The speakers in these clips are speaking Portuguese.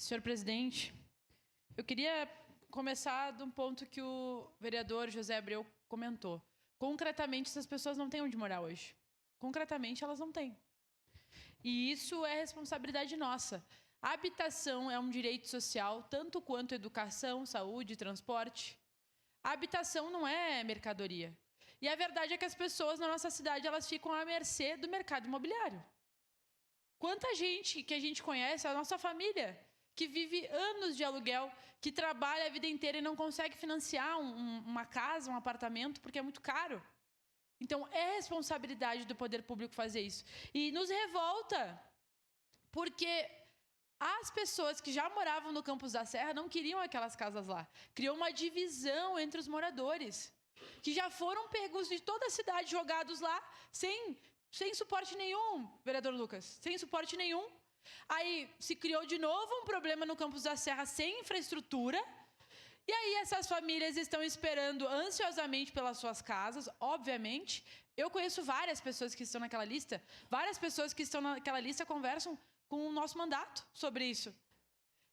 Senhor presidente, eu queria começar de um ponto que o vereador José Abreu comentou. Concretamente, essas pessoas não têm onde morar hoje. Concretamente, elas não têm. E isso é responsabilidade nossa. A habitação é um direito social, tanto quanto educação, saúde, transporte. A habitação não é mercadoria. E a verdade é que as pessoas na nossa cidade elas ficam à mercê do mercado imobiliário. Quanta gente que a gente conhece, a nossa família, que vive anos de aluguel, que trabalha a vida inteira e não consegue financiar uma casa, um apartamento, porque é muito caro. Então, é responsabilidade do poder público fazer isso. E nos revolta, porque as pessoas que já moravam no Campos da Serra não queriam aquelas casas lá. Criou uma divisão entre os moradores, que já foram pegos de toda a cidade, jogados lá, sem suporte nenhum, vereador Lucas, sem suporte nenhum. Aí se criou de novo um problema no Campos da Serra sem infraestrutura. E aí essas famílias estão esperando ansiosamente pelas suas casas, obviamente. Eu conheço várias pessoas que estão naquela lista. Várias pessoas que estão naquela lista conversam com o nosso mandato sobre isso.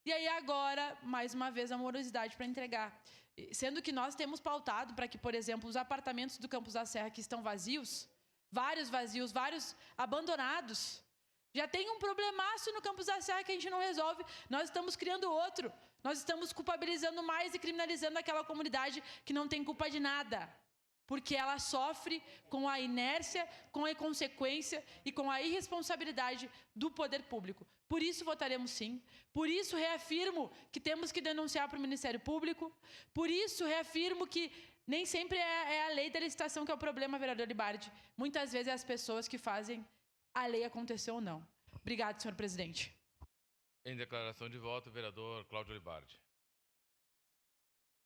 E aí agora, mais uma vez, a morosidade para entregar. Sendo que nós temos pautado para que, por exemplo, os apartamentos do Campos da Serra que estão vazios, vários abandonados, já tem um problemaço no Campos da Serra que a gente não resolve. Nós estamos criando outro. Nós estamos culpabilizando mais e criminalizando aquela comunidade que não tem culpa de nada. Porque ela sofre com a inércia, com a inconsequência e com a irresponsabilidade do poder público. Por isso votaremos sim. Por isso reafirmo que temos que denunciar para o Ministério Público. Por isso reafirmo que nem sempre é a lei da licitação que é o problema, vereador Libardi. Muitas vezes é as pessoas que fazem a lei acontecer ou não. Obrigado, senhor presidente. Em declaração de voto, vereador Cláudio Libardi.